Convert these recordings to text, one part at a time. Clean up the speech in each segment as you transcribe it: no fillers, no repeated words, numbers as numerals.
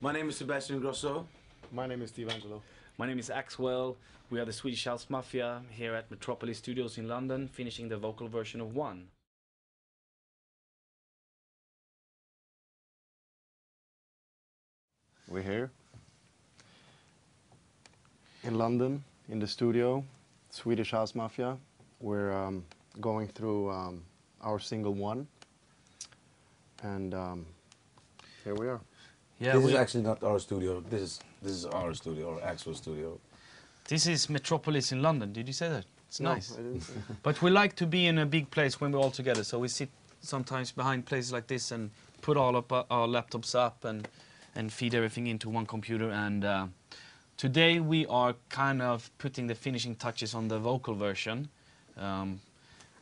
My name is Sebastian Grosso. My name is Steve Angelo. My name is Axwell. We are the Swedish House Mafia here at Metropolis Studios in London, finishing the vocal version of One. We're here in London, in the studio, Swedish House Mafia. We're going through our single One, and here we are. Yeah, this is actually not our studio. This is our studio, our actual studio. This is Metropolis in London. Did you say that? It's No, nice. I didn't say. But we like to be in a big place when we're all together. So we sit sometimes behind places like this and put all of our laptops up and feed everything into one computer. And today we are kind of putting the finishing touches on the vocal version,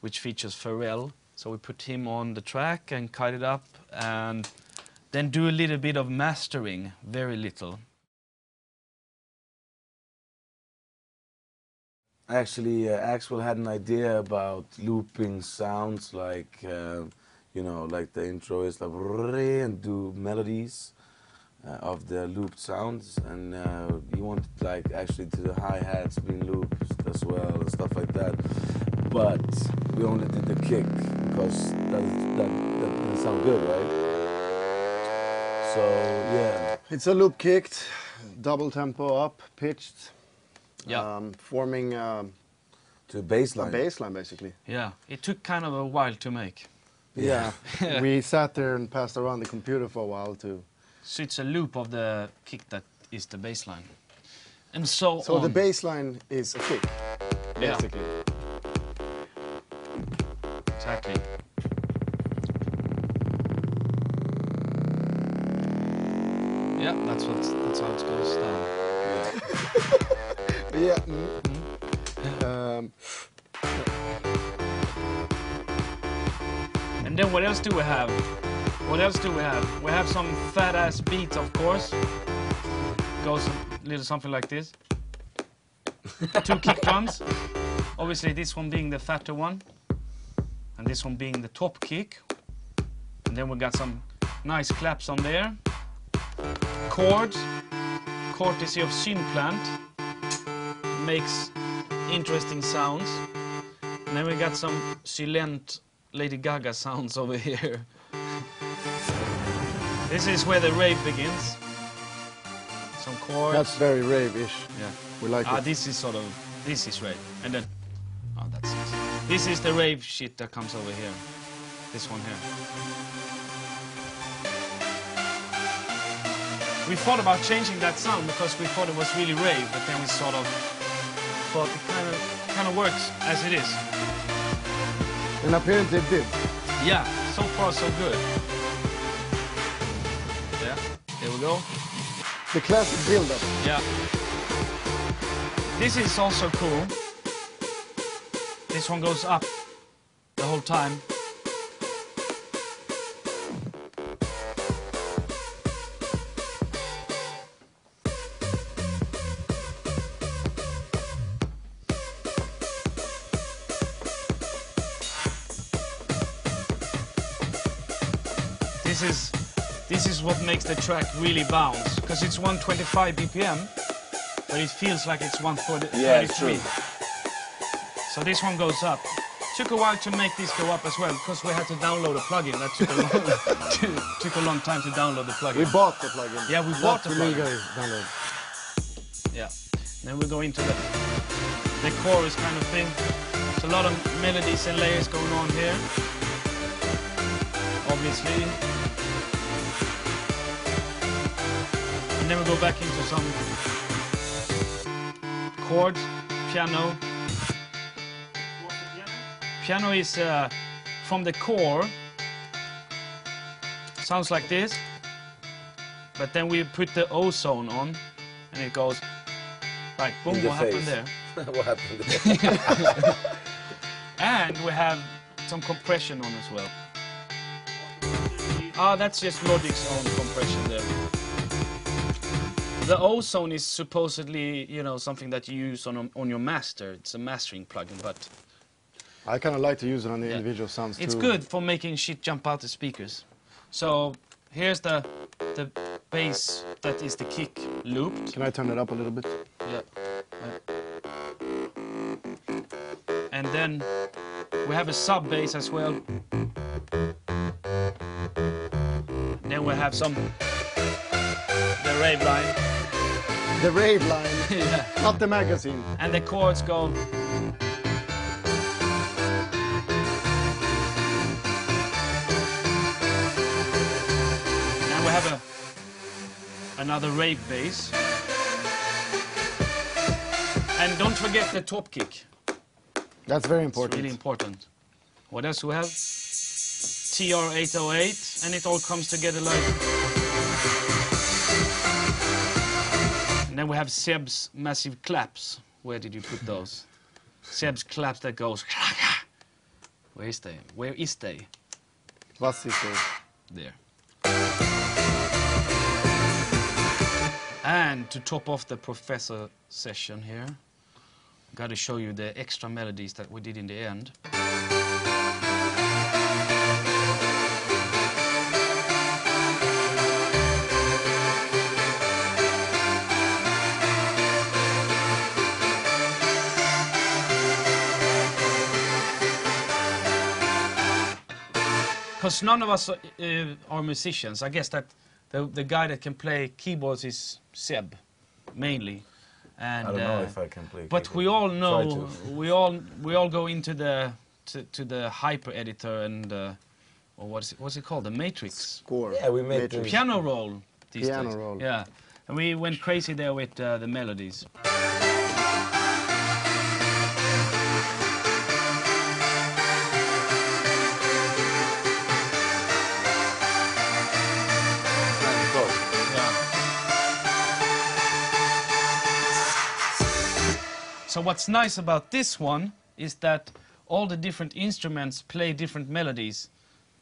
which features Pharrell. So we put him on the track and cut it up and then do a little bit of mastering, very little. Actually, Axwell had an idea about looping sounds like, you know, like the intro is like and do melodies of the looped sounds, and he wanted like actually to the hi-hats being looped as well and stuff like that. But we only did the kick because that didn't sound good, right? So yeah, It's a loop kicked, double tempo up, pitched, Yeah. to forming the bass a line. bass line basically. Yeah, it took kind of a while to make. Yeah. We sat there and passed around the computer for a while to. So it's a loop of the kick that is the bass line. And so So on. the bass line is a kick, Yeah. basically. Exactly. Yeah, that's how it goes down. Yeah. And then what else do we have? What else do we have? We have some fat ass beats, of course. Goes a little something like this. 2 kick drums. Obviously this one being the fatter one. And this one being the top kick. And then we got some nice claps on there. Chords, courtesy of Synplant. Makes interesting sounds. And then we got some silent Lady Gaga sounds over here. This is where the rave begins. Some chords. That's very rave-ish. Yeah. We like it. This is sort of, this is rave. And then, oh, that's nice. This is the rave shit that comes over here. This one here. We thought about changing that sound because we thought it was really rave, but then we sort of thought it kind of works as it is. And apparently it did. Yeah, so far so good. Yeah, here we go. The classic build-up. Yeah. This is also cool. This one goes up the whole time. This is what makes the track really bounce, because it's 125 BPM, but it feels like it's 133. Yeah, it's true. So this one goes up. Took a while to make this go up as well, because we had to download a plugin. That took a long time to download the plugin. We bought the plugin. Yeah, we bought the Not plugin. illegally download. Yeah. Then we go into the chorus kind of thing. There's a lot of melodies and layers going on here. Obviously. And then we go back into some chords, piano. Piano is from the core. Sounds like this. But then we put the ozone on and it goes like boom, what happened there? What happened there? And we have some compression on as well. Ah, that's just Logic's own compression there. The ozone is supposedly, you know, something that you use on your master. It's a mastering plugin, but I kind of like to use it on the individual sounds too. it's good for making shit jump out the speakers. So here's the bass that is the kick looped. Can I turn it up a little bit? Yeah. And then we have a sub bass as well. Then we have the rave line. The rave line, Yeah. not the magazine. And the chords go. And we have another rave bass. And don't forget the top kick. That's very It's important. really important. What else do we have? TR-808, and it all comes together like... And then we have Seb's massive claps. Where did you put those? Seb's claps that goes... Where is they? Where is they? Was is it? There. And to top off the professor session here, got to show you the extra melodies that we did in the end. Because none of us are musicians. I guess that the guy that can play keyboards is Seb, mainly. And, I don't know if I can play. But keyboard. we all know, Try to. we all go into the hyper editor and or what's it called, the matrix. Score. Yeah, we made Matrix. the Piano roll. These Piano days. roll. Yeah, and we went crazy there with the melodies. So what's nice about this one is that all the different instruments play different melodies.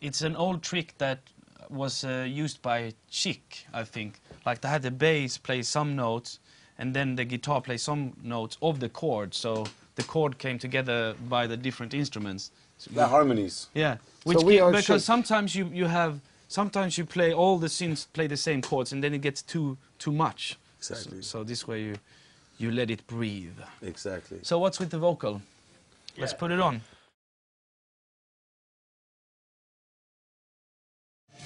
It's an old trick that was used by Chic, I think. Like they had the bass play some notes and then the guitar play some notes of the chord. So the chord came together by the different instruments. The harmonies. Yeah, So we are because Chic. sometimes sometimes you play all the synths play the same chords and then it gets too much. Exactly. So this way you let it breathe. Exactly. So what's with the vocal? Let's put it on.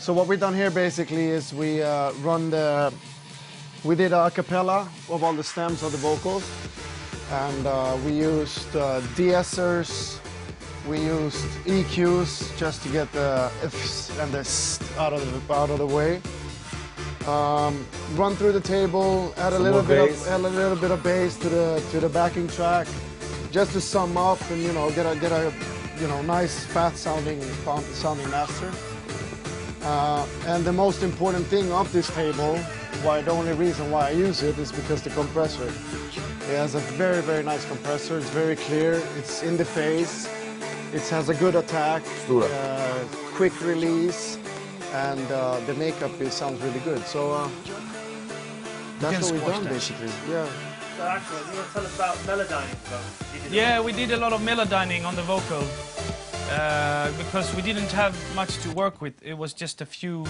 So what we've done here basically is we we did a cappella of all the stems of the vocals, and we used de-essers, we used EQs just to get the ifs and the st out of the way. Run through the table, add a little bit of bass to the backing track, just to sum up and get a nice fat sounding master. And the most important thing of this table, the only reason why I use it is because the compressor. It has a very nice compressor. It's very clear. It's in the face. It has a good attack, quick release. And the makeup sounds really good. So that's what we've done, basically. Yeah. So actually, you want to tell us about melodyning? Yeah, we did a lot of melodyning on the vocal because we didn't have much to work with. It was just a few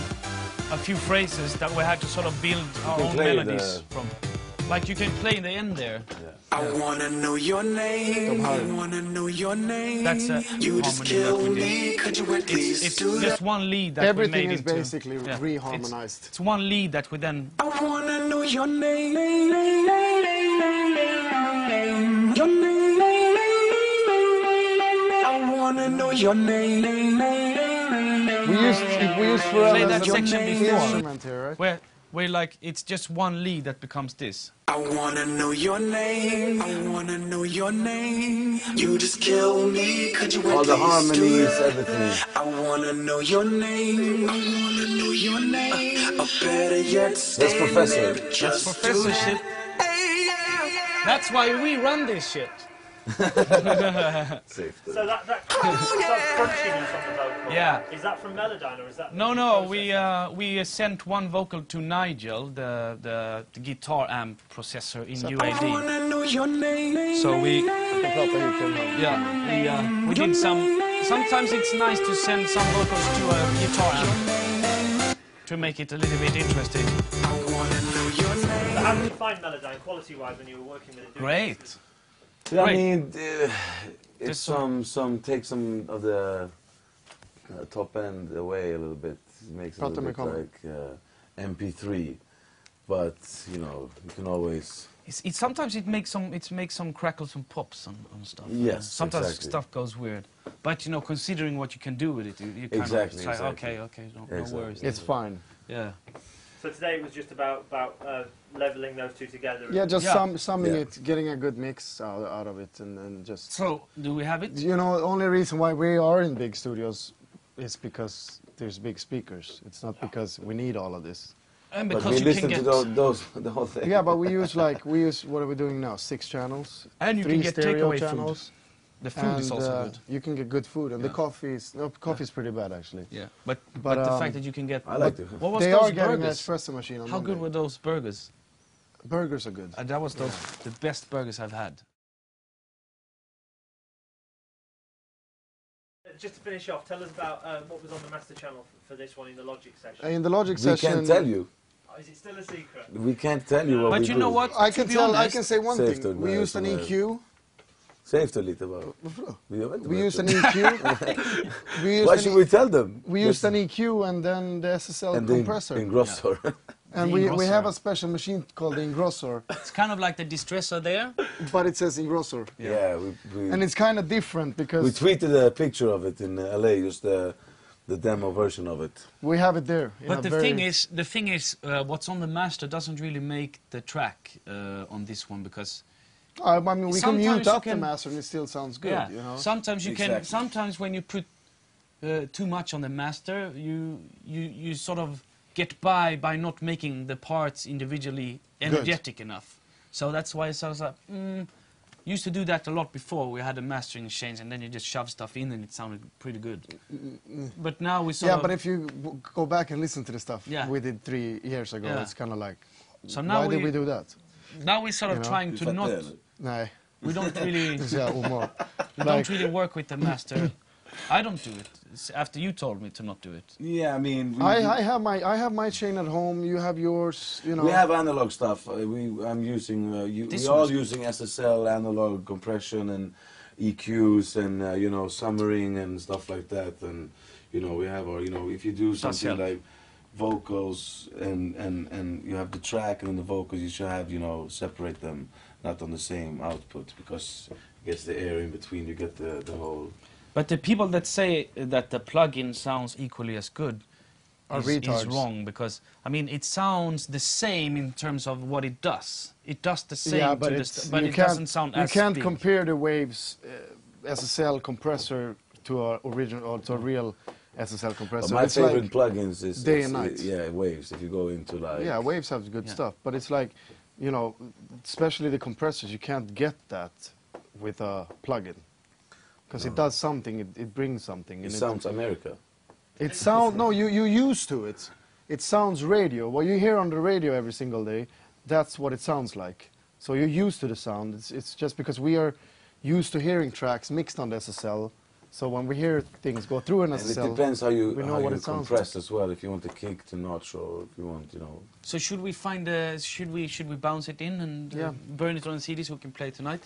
phrases that we had to sort of build our own melodies from. Like you can play in the end there. Yeah. I wanna know your name. I wanna know your name. That's a You just harmony kill that we me. did. Could you at least It's do just that? one lead that Everything we made is into. basically reharmonized. It's one lead that we then. I wanna know your name. Your name. I wanna know your name. We used for Play that your section name before. instrument here, right? Where like it's just one lead that becomes this. I wanna know your name. I wanna know your name. You just kill me. Could you All at the least harmonies, do that? everything. I wanna know your name. I wanna know your name. Or better yet, That's professor. That's just professorship. Hey, yeah. That's why we run this shit. Safe. So that crunchiness on the vocal. Yeah. Is that from Melodyne or is that? No. We sent one vocal to Nigel, the guitar amp processor in I UAD. wanna know your name. So we did some. Sometimes it's nice to send some vocals to a guitar amp. to make it a little bit interesting. So how did you find Melodyne quality-wise when you were working with it? Great. Yeah, I Great. mean, There's it's take some of the top end away a little bit. It makes it a Prata little bit med like MP3, but you know, you can always. It's sometimes it makes some crackles and pops on stuff. Yes, Sometimes exactly. stuff goes weird, but you know, considering what you can do with it, you kind Exactly, of try. exactly. Okay, no Exactly. worries. It's fine. Yeah. So today it was just about leveling those two together. Yeah, just Yeah. summing Yeah. it, getting a good mix out of it, and just. So, do we have it? You know, the only reason why we are in big studios is because there's big speakers. It's not because we need all of this. And But because we you can listen get to those the whole thing. Yeah, but we use what are we doing now? 6 channels, and you 3 can get stereo takeaway channels. food. The food is and, also good. You can get good food, and the coffee's pretty bad actually. Yeah, but but, the um, fact that you can get. I like it. What was They those are getting an burgers? espresso machine on How good Monday. were those burgers? Burgers are good. That was the best burgers I've had. Just to finish off, tell us about what was on the master channel for this one in the Logic session. In the Logic We session, can't tell you. Oh, is it still a secret? We can't tell you what But we you do. know what? I To can be tell. I honest, can say one Safe thing. to We know, used an so, EQ. Säg lite bara. We used an EQ. Why should we tell them? We used an EQ and then the SSL and the compressor. engrossor. And The we engrossor. have a special machine called the engrossor, It's kind of like the distressor there. but it says engrossor. Yeah, And it's kind of different we because tweeted a picture of it in LA, just the demo version of it. we have it there. in But a the very- thing is, what's on the master doesn't really make the track on this one because I mean, we can sometimes mute you up the can- master and it still sounds good. yeah, You know. sometimes you can. Exactly. Sometimes when you put too much on the master, you sort of get by not making the parts individually energetic enough. So that's why it sounds like. Used to do that a lot before. We had a mastering change, and then you just shove stuff in, and it sounded pretty good. But now we sort Yeah, of. but if you go back and listen to the stuff Yeah. we did 3 years ago, Yeah. it's kind of like, So now why did we do that? Now we're sort of You know? trying to not. Nej. We don't really. Ja, humor. We don't really work with the master. I don't do it. It's after you told me to not do it. Yeah, I mean, I have my chain at home. You have yours. You know. we have analog stuff. I'm using. This We're one all is- using SSL analog compression and EQs and you know, summering and stuff like that. And you know, we have our. You know, if you do something help. like vocals and you have the track and then the vocals, you should have, you know, separate them, not on the same output, because it gets the air in between. You get the whole. But the people that say that the plug-in sounds equally as good Are is retards. wrong, because I mean it sounds the same in terms of what it does. It does the same, Yeah, but to it's, but you it can't, doesn't sound you as can't big. compare the Waves SSL compressor to a original or to a real SSL But compressor. my It's favorite like, plugins is day and night. Yeah, Waves. If you go into like. yeah, Waves have good Yeah. stuff, but it's like, you know, especially the compressors, you can't get that with a plugin. Because it does something, it brings something. It and sounds America. It sounds, no, you used to it. It sounds radio. What you hear on the radio every single day, that's what it sounds like. So you're used to the sound. It's just because we are used to hearing tracks mixed on the SSL. So when we hear things go through an And it SSL, depends how you, we know how what you it sounds compress as well. If you want the kick to notch, or if you want, you know. So should we find should we bounce it in and Yeah. burn it on CD so we can play tonight?